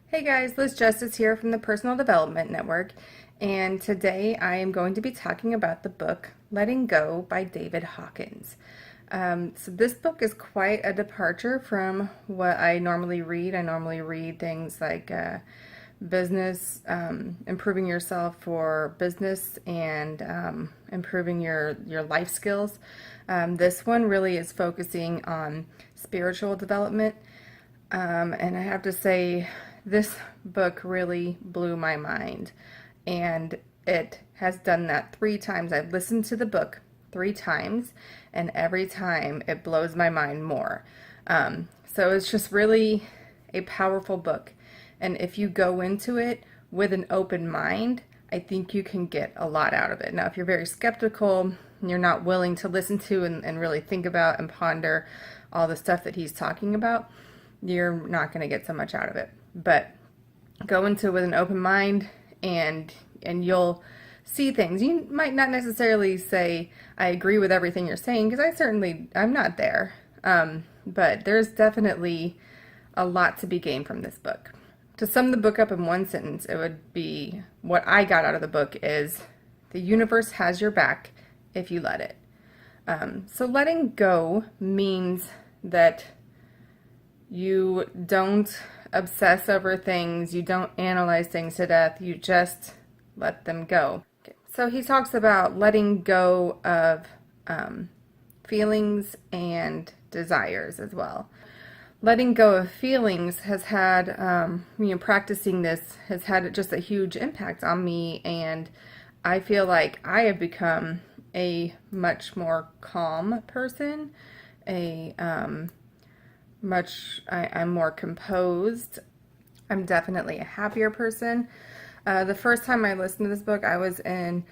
Hey guys, Liz Justice here from the Personal Development Network, and today I am going to be talking about the book Letting Go by David Hawkins. So this book is quite a departure from what I normally read. I normally read things like business, improving yourself for business, and improving your life skills. This one really is focusing on spiritual development. And I have to say, this book really blew my mind. And it has done that 3 times. I've listened to the book 3 times, and every time it blows my mind more. So it's just really a powerful book. And if you go into it with an open mind, I think you can get a lot out of it. Now, if you're very skeptical, you're not willing to listen to and really think about and ponder all the stuff that he's talking about, you're not going to get so much out of it. But go into it with an open mind, and you'll see things. You might not necessarily say, I agree with everything you're saying, because I'm not there. But there's definitely a lot to be gained from this book. To sum the book up in one sentence, it would be, what I got out of the book is, the universe has your back if you let it. So letting go means that you don't obsess over things, you don't analyze things to death, you just let them go. Okay. So he talks about letting go of feelings and desires as well. Letting go of feelings has had, practicing this has had just a huge impact on me, and I feel like I have become a much more calm person, I'm more composed. I'm definitely a happier person. The first time I listened to this book, I was in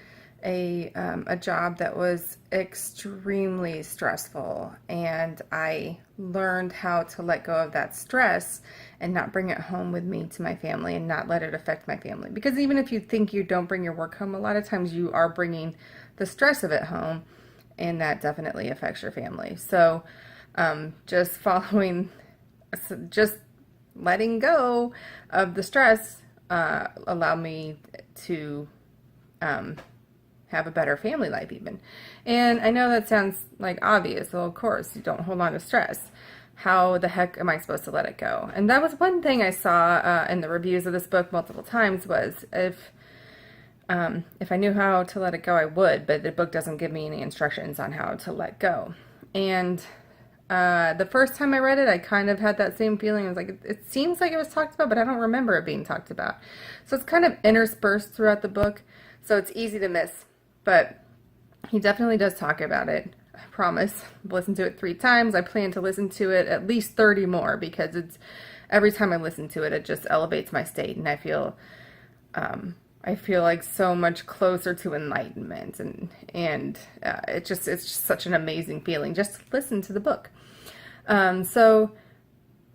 a job that was extremely stressful, and I learned how to let go of that stress and not bring it home with me to my family and not let it affect my family. Because even if you think you don't bring your work home, a lot of times you are bringing the stress of it home, and that definitely affects your family. So just letting go of the stress allowed me to have a better family life even. And I know that sounds like obvious. Well, of course, you don't hold on to stress. How the heck am I supposed to let it go? And that was one thing I saw in the reviews of this book multiple times was if I knew how to let it go, I would, but the book doesn't give me any instructions on how to let go. And the first time I read it, I kind of had that same feeling. I was like, it seems like it was talked about, but I don't remember it being talked about. So it's kind of interspersed throughout the book, so it's easy to miss. But he definitely does talk about it. I promise. I've listened to it 3 times. I plan to listen to it at least 30 more, because every time I listen to it, it just elevates my state, and I feel like so much closer to enlightenment, and it's just such an amazing feeling just to listen to the book. So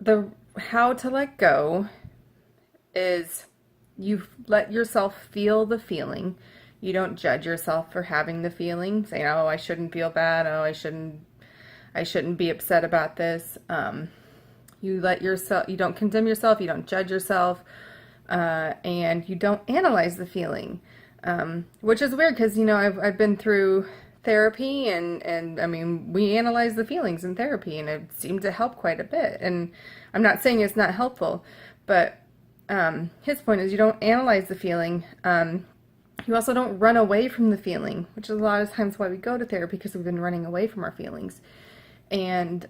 the how to let go is you let yourself feel the feeling. You don't judge yourself for having the feeling, saying, "Oh, I shouldn't feel bad. Oh, I shouldn't be upset about this." You don't condemn yourself. You don't judge yourself. And you don't analyze the feeling, which is weird because, I've been through therapy, and I mean, we analyze the feelings in therapy, and it seemed to help quite a bit. And I'm not saying it's not helpful, but his point is you don't analyze the feeling. You also don't run away from the feeling, which is a lot of times why we go to therapy, because we've been running away from our feelings. And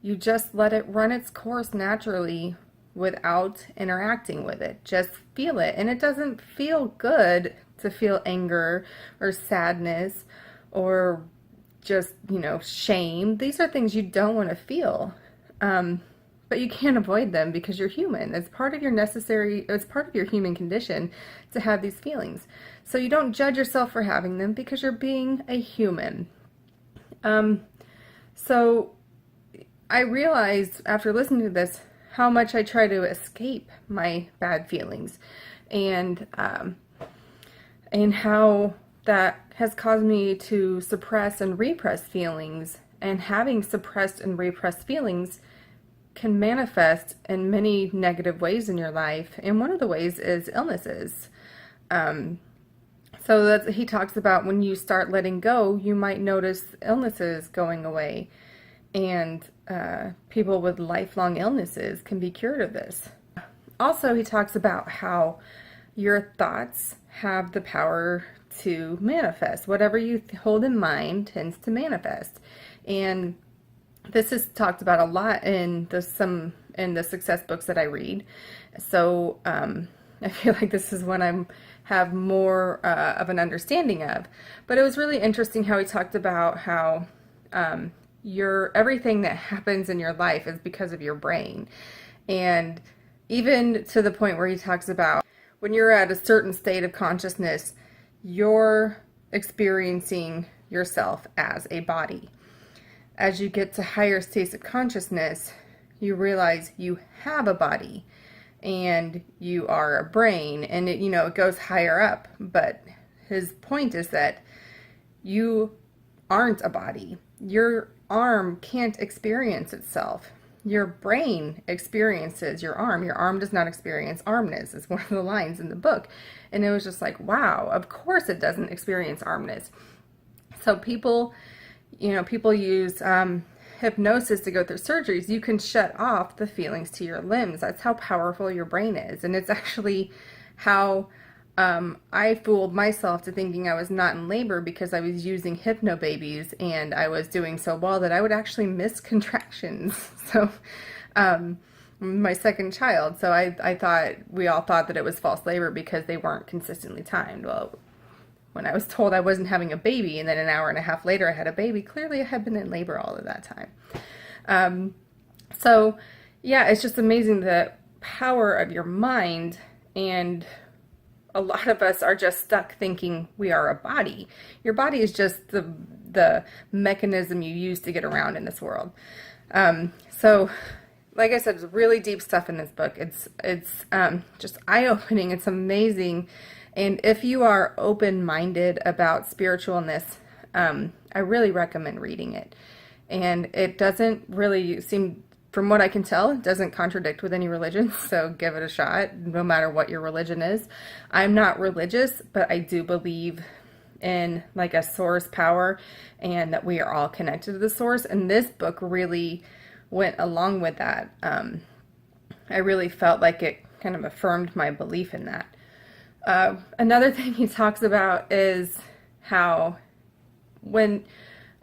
you just let it run its course naturally without interacting with it. Just feel it. And it doesn't feel good to feel anger or sadness or just, shame. These are things you don't want to feel. But you can't avoid them because you're human. It's part of your human condition to have these feelings. So you don't judge yourself for having them because you're being a human. So I realized after listening to this how much I try to escape my bad feelings, and how that has caused me to suppress and repress feelings. And having suppressed and repressed feelings can manifest in many negative ways in your life, and one of the ways is illnesses. He talks about when you start letting go, you might notice illnesses going away, and people with lifelong illnesses can be cured of this. Also, he talks about how your thoughts have the power to manifest. Whatever you hold in mind tends to manifest. And this is talked about a lot in the success books that I read. So I feel like this is one I have more of an understanding of. But it was really interesting how he talked about how everything that happens in your life is because of your brain. And even to the point where he talks about when you're at a certain state of consciousness, you're experiencing yourself as a body. As you get to higher states of consciousness, you realize you have a body and you are a brain, and it goes higher up. But his point is that you aren't a body. Your arm can't experience itself. Your brain experiences your arm. Your arm does not experience armness, is one of the lines in the book. And it was just like, wow, of course it doesn't experience armness. So people use hypnosis to go through surgeries. You can shut off the feelings to your limbs. That's how powerful your brain is. And it's actually how I fooled myself to thinking I was not in labor, because I was using hypno babies and I was doing so well that I would actually miss contractions. So my second child. So we all thought that it was false labor because they weren't consistently timed. Well, when I was told I wasn't having a baby and then an hour and a half later I had a baby, clearly I had been in labor all of that time. So yeah, it's just amazing the power of your mind. And a lot of us are just stuck thinking we are a body. Your body is just the mechanism you use to get around in this world. So like I said, it's really deep stuff in this book. It's just eye-opening. It's amazing. And if you are open-minded about spiritualness, I really recommend reading it. And it doesn't really seem, from what I can tell, it doesn't contradict with any religion. So give it a shot, no matter what your religion is. I'm not religious, but I do believe in like a source power and that we are all connected to the source. And this book really went along with that. I really felt like it kind of affirmed my belief in that. Another thing he talks about is how when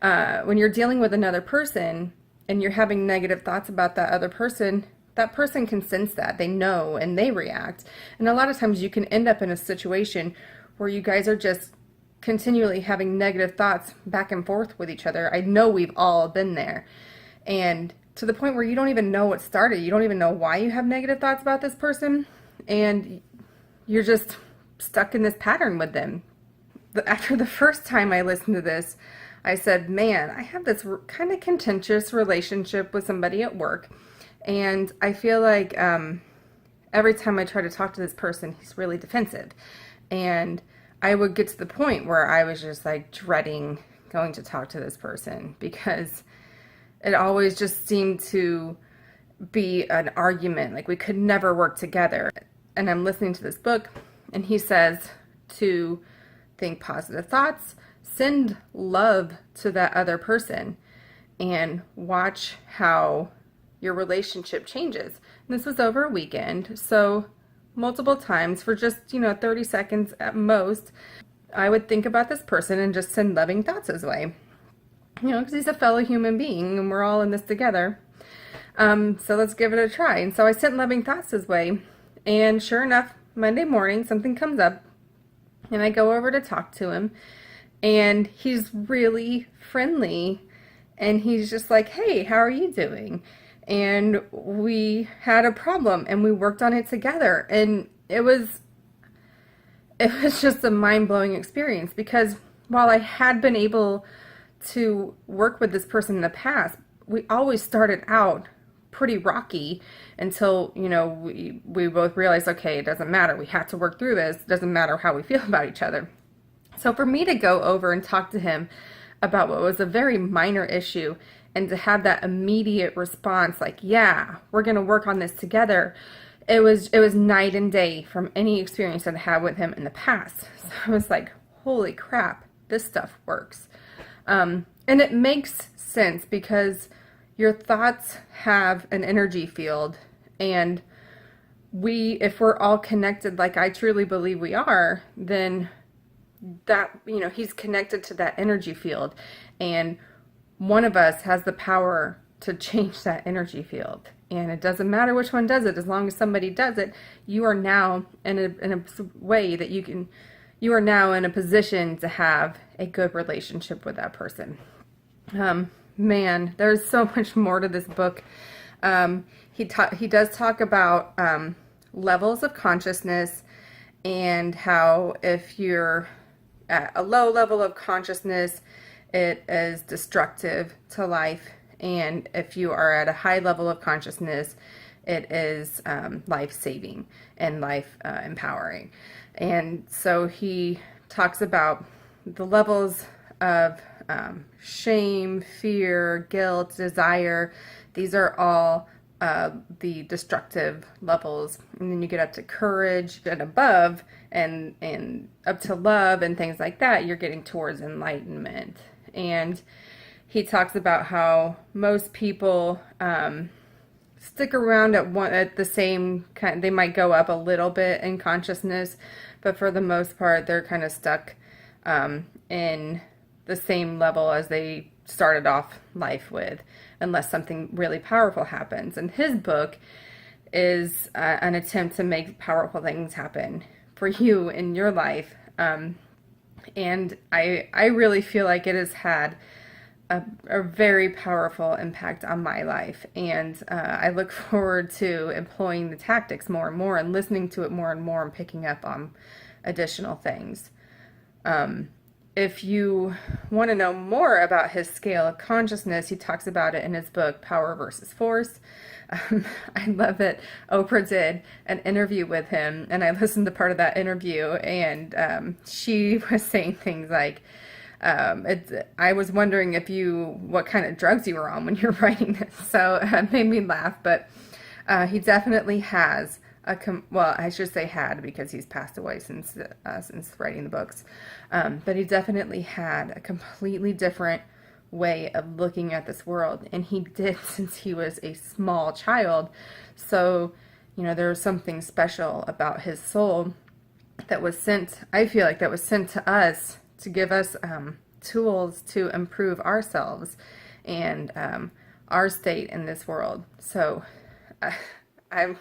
you're dealing with another person and you're having negative thoughts about that other person, that person can sense that. They know and they react. And a lot of times you can end up in a situation where you guys are just continually having negative thoughts back and forth with each other. I know we've all been there. And to the point where you don't even know what started. You don't even know why you have negative thoughts about this person. And you're just stuck in this pattern with them. After the first time I listened to this, I said, man, I have this kind of contentious relationship with somebody at work. And I feel like every time I try to talk to this person, he's really defensive. And I would get to the point where I was just like dreading going to talk to this person, because it always just seemed to be an argument. Like we could never work together. And I'm listening to this book, and he says to think positive thoughts, send love to that other person, and watch how your relationship changes. And this was over a weekend, so multiple times for just 30 seconds at most, I would think about this person and just send loving thoughts his way, because he's a fellow human being and we're all in this together. So let's give it a try. And so I sent loving thoughts his way, and sure enough, Monday morning something comes up and I go over to talk to him, and he's really friendly, and he's just like, hey, how are you doing? And we had a problem and we worked on it together, and it was just a mind-blowing experience, because while I had been able to work with this person in the past, we always started out pretty rocky until, we both realized, okay, it doesn't matter. We have to work through this. It doesn't matter how we feel about each other. So for me to go over and talk to him about what was a very minor issue and to have that immediate response, like, yeah, we're going to work on this together. It was night and day from any experience I'd had with him in the past. So I was like, holy crap, this stuff works. And it makes sense because your thoughts have an energy field, and if we're all connected like I truly believe we are, then that, he's connected to that energy field, and one of us has the power to change that energy field. And it doesn't matter which one does it, as long as somebody does it, you are now in a way that you are now in a position to have a good relationship with that person. Man, there's so much more to this book. He does talk about levels of consciousness, and how if you're at a low level of consciousness, it is destructive to life. And if you are at a high level of consciousness, it is life-saving and life-empowering. And so he talks about the levels of shame, fear, guilt, desire. These are all the destructive levels. And then you get up to courage and above, and up to love and things like that. You're getting towards enlightenment. And he talks about how most people stick around at the same kind. They might go up a little bit in consciousness, but for the most part, they're kind of stuck in the same level as they started off life with, unless something really powerful happens. And his book is an attempt to make powerful things happen for you in your life. And I really feel like it has had a very powerful impact on my life. And I look forward to employing the tactics more and more, and listening to it more and more, and picking up on additional things. If you want to know more about his scale of consciousness, he talks about it in his book, Power versus Force. I love that Oprah did an interview with him, and I listened to part of that interview, and she was saying things like, I was wondering what kind of drugs you were on when you're writing this. So it made me laugh, but he definitely has well, I should say had, because he's passed away since writing the books. But he definitely had a completely different way of looking at this world, and he did since he was a small child. So, there was something special about his soul that was sent, I feel like that was sent to us to give us tools to improve ourselves and our state in this world. So I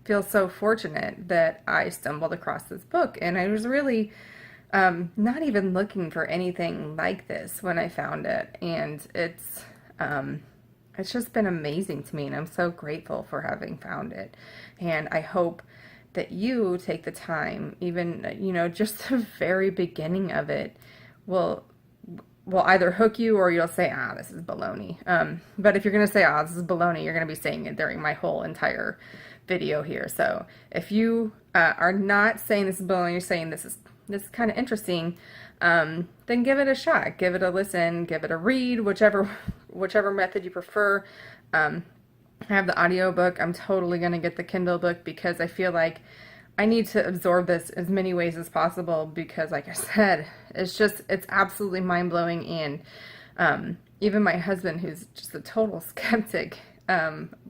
feel so fortunate that I stumbled across this book, and I was really not even looking for anything like this when I found it, and it's just been amazing to me, and I'm so grateful for having found it. And I hope that you take the time, even just the very beginning of it will either hook you, or you'll say, this is baloney. But if you're going to say, this is baloney, you're going to be saying it during my whole entire video here. So if you are not saying this is baloney, you're saying this is kind of interesting, then give it a shot, give it a listen, give it a read, whichever method you prefer. I have the audiobook. I'm totally going to get the Kindle book, because I feel like I need to absorb this as many ways as possible, because like I said, it's absolutely mind-blowing. And even my husband, who's just a total skeptic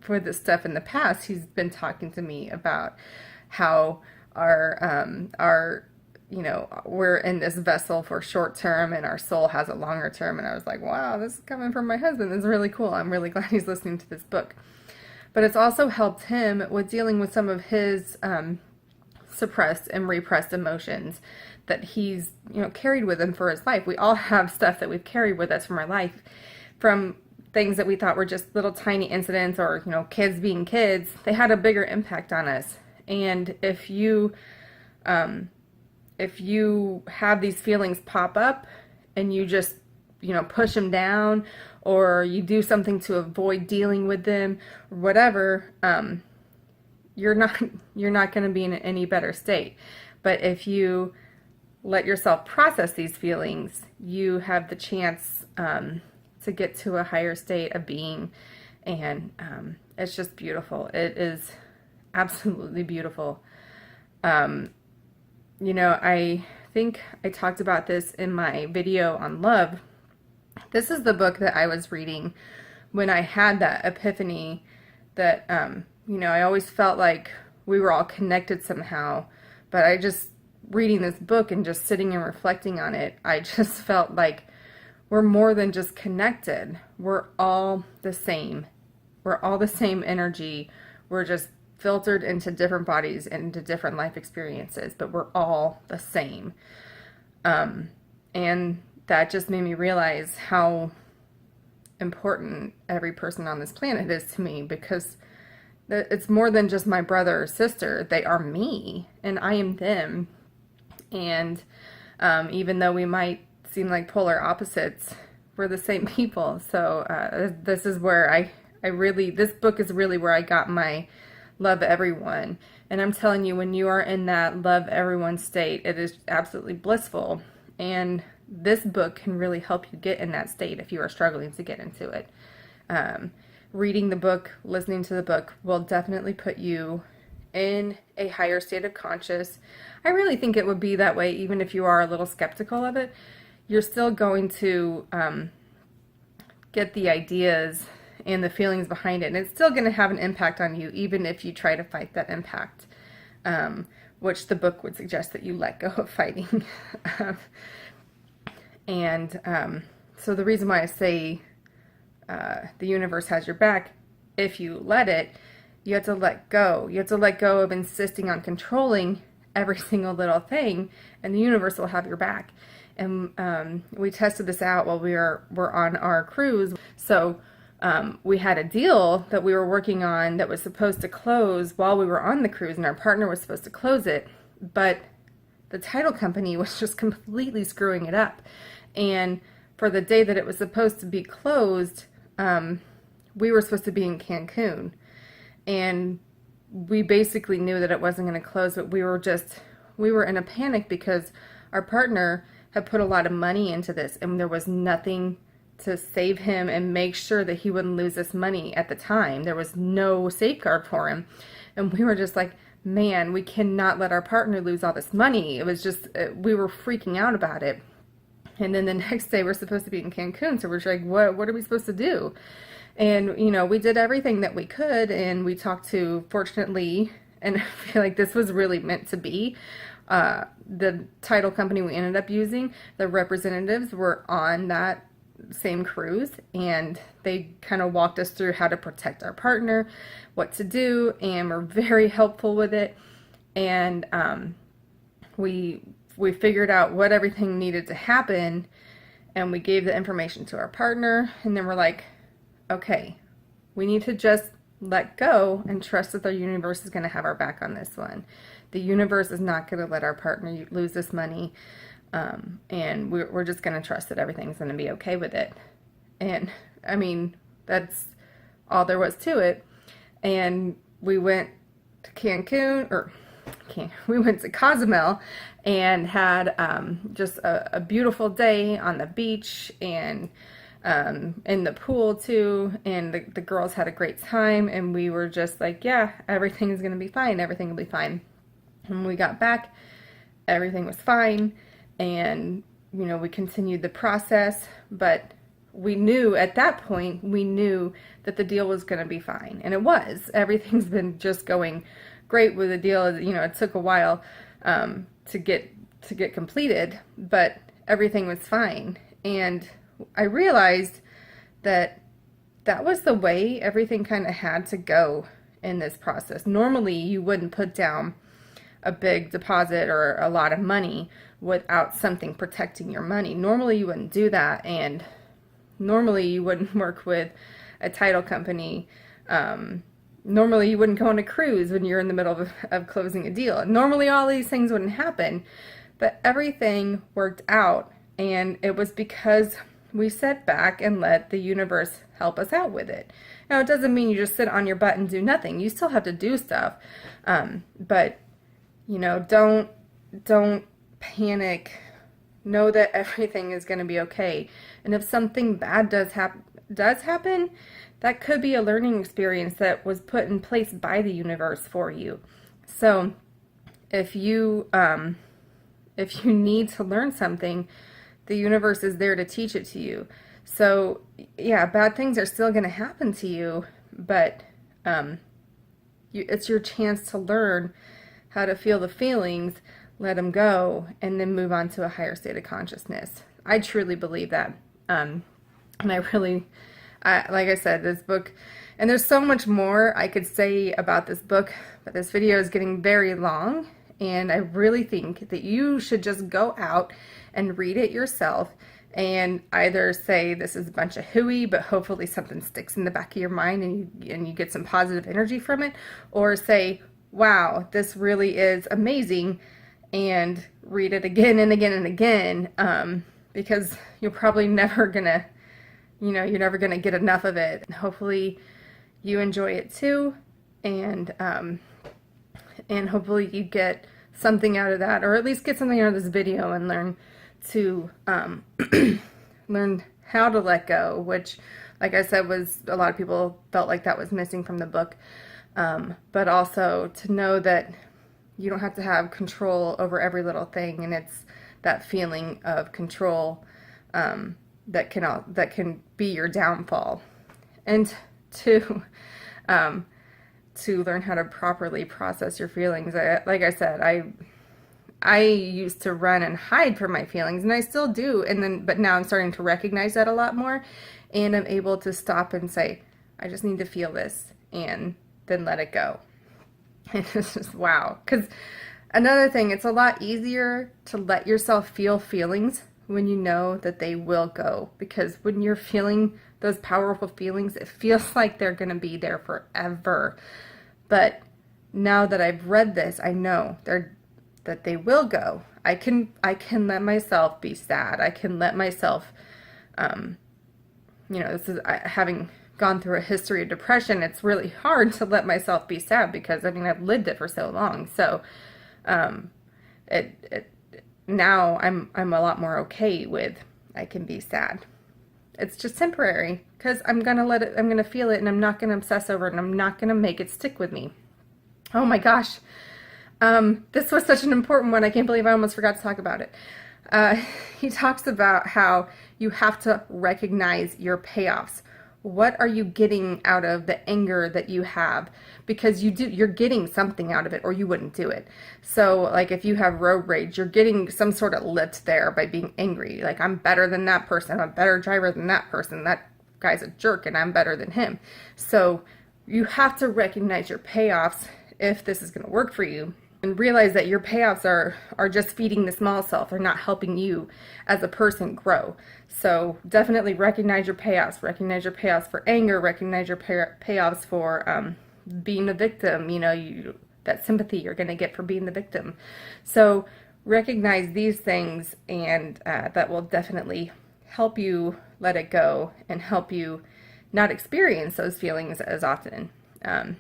for this stuff in the past, he's been talking to me about how we're in this vessel for short term, and our soul has a longer term. And I was like, wow, this is coming from my husband. This is really cool. I'm really glad he's listening to this book. But it's also helped him with dealing with some of his suppressed and repressed emotions that he's carried with him for his life. We all have stuff that we've carried with us from our life, from things that we thought were just little tiny incidents, or kids being kids. They had a bigger impact on us. And if you have these feelings pop up, and you just push them down, or you do something to avoid dealing with them, or whatever, you're not going to be in any better state. But if you let yourself process these feelings, you have the chance to get to a higher state of being. And it's just beautiful. It is absolutely beautiful. I think I talked about this in my video on love. This is the book that I was reading when I had that epiphany that, I always felt like we were all connected somehow. But I just, reading this book and just sitting and reflecting on it, I just felt like we're more than just connected. We're all the same. We're all the same energy. We're just filtered into different bodies and into different life experiences, but we're all the same. And that just made me realize how important every person on this planet is to me, because it's more than just my brother or sister. They are me, and I am them. And even though we might seem like polar opposites, we're the same people. So this is where this book is really where I got my love everyone. And I'm telling you, when you are in that love everyone state, it is absolutely blissful. And this book can really help you get in that state if you are struggling to get into it. Reading the book, listening to the book will definitely put you in a higher state of conscious. I really think it would be that way even if you are a little skeptical of it. You're still going to get the ideas and the feelings behind it, and it's still going to have an impact on you even if you try to fight that impact, which the book would suggest that you let go of fighting. So the reason why I say the universe has your back, if you let it, you have to let go. You have to let go of insisting on controlling every single little thing, and the universe will have your back. And we tested this out while we were on our cruise. So we had a deal that we were working on that was supposed to close while we were on the cruise, and our partner was supposed to close it, but the title company was just completely screwing it up. And for the day that it was supposed to be closed, we were supposed to be in Cancun, and we basically knew that it wasn't going to close, but we were in a panic because our partner had put a lot of money into this, and there was nothing to save him and make sure that he wouldn't lose this money at the time. There was no safeguard for him. And we were just like, man, we cannot let our partner lose all this money. It was just, we were freaking out about it. And then the next day we're supposed to be in Cancun. So we're just like, what are we supposed to do? And, we did everything that we could, and we talked to, fortunately, and I feel like this was really meant to be, the title company we ended up using, the representatives were on that same cruise, and they kind of walked us through how to protect our partner, what to do, and were very helpful with it. And we figured out what everything needed to happen, and we gave the information to our partner, and then we're like, okay, we need to just let go and trust that the universe is going to have our back on this one. The universe is not going to let our partner lose this money. And we're just going to trust that everything's going to be okay with it. And I mean, that's all there was to it. And we went to we went to Cozumel and had just a beautiful day on the beach, and in the pool too, and the girls had a great time, and we were just like, yeah, everything's going to be fine. Everything will be fine. And when we got back, everything was fine. And, we continued the process, but we knew at that point, that the deal was going to be fine. And it was. Everything's been just going great with the deal. It took a while to get completed, but everything was fine. And I realized that was the way everything kind of had to go in this process. Normally, you wouldn't put down a big deposit or a lot of money without something protecting your money. Normally you wouldn't do that, and normally you wouldn't work with a title company. Normally you wouldn't go on a cruise when you're in the middle of closing a deal. Normally all these things wouldn't happen, but everything worked out, and it was because we sat back and let the universe help us out with it. Now, it doesn't mean you just sit on your butt and do nothing. You still have to do stuff, but don't panic know that everything is going to be okay. And if something bad does happen, that could be a learning experience that was put in place by the universe for you. So if you need to learn something, the universe is there to teach it to you. So yeah, bad things are still going to happen to you, but it's your chance to learn how to feel the feelings, let them go, and then move on to a higher state of consciousness. I truly believe that. And I really, like I said, this book, and there's so much more I could say about this book, but this video is getting very long, and I really think that you should just go out and read it yourself and either say this is a bunch of hooey, but hopefully something sticks in the back of your mind and you get some positive energy from it, or say, wow, this really is amazing, and read it again and again and again, because you're probably never gonna, you're never gonna get enough of it. And hopefully you enjoy it too, and hopefully you get something out of that, or at least get something out of this video and learn to learn how to let go, which, like I said, was a lot of people felt like that was missing from the book, but also to know that you don't have to have control over every little thing, and it's that feeling of control that can be your downfall. And to learn how to properly process your feelings. Like I said, I used to run and hide from my feelings, and I still do. But now I'm starting to recognize that a lot more, and I'm able to stop and say, I just need to feel this, and then let it go. And it's just wow. Because another thing, it's a lot easier to let yourself feel feelings when you know that they will go. Because when you're feeling those powerful feelings, it feels like they're going to be there forever. But now that I've read this, I know that they will go. I can let myself be sad. I can let myself, this is having gone through a history of depression. It's really hard to let myself be sad because I've lived it for so long. So, now I'm a lot more okay with I can be sad. It's just temporary because I'm gonna feel it, and I'm not gonna obsess over it, and I'm not gonna make it stick with me. Oh my gosh. This was such an important one. I can't believe I almost forgot to talk about it. He talks about how you have to recognize your payoffs. What are you getting out of the anger that you have? Because you're getting something out of it, or you wouldn't do it. So like if you have road rage, you're getting some sort of lift there by being angry. Like, I'm better than that person. I'm a better driver than that person. That guy's a jerk and I'm better than him. So you have to recognize your payoffs if this is going to work for you, and realize that your payoffs are just feeding the small self. They're not helping you as a person grow. So definitely recognize your payoffs. Recognize your payoffs for anger. Recognize your payoffs for being a victim. That sympathy you're going to get for being the victim. So recognize these things, and that will definitely help you let it go and help you not experience those feelings as often. All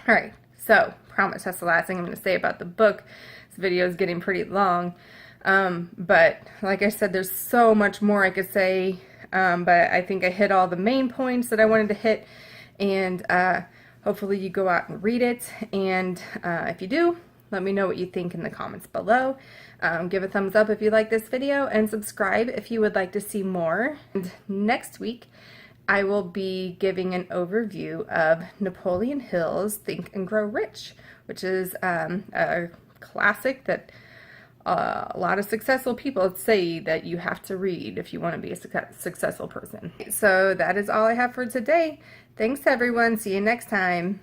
right. So, promise that's the last thing I'm going to say about the book. This video is getting pretty long. But like I said, there's so much more I could say. But I think I hit all the main points that I wanted to hit. And hopefully you go out and read it. And if you do, let me know what you think in the comments below. Give a thumbs up if you like this video, and subscribe if you would like to see more. And next week, I will be giving an overview of Napoleon Hill's Think and Grow Rich, which is a classic that a lot of successful people say that you have to read if you want to be a successful person. So that is all I have for today. Thanks everyone. See you next time.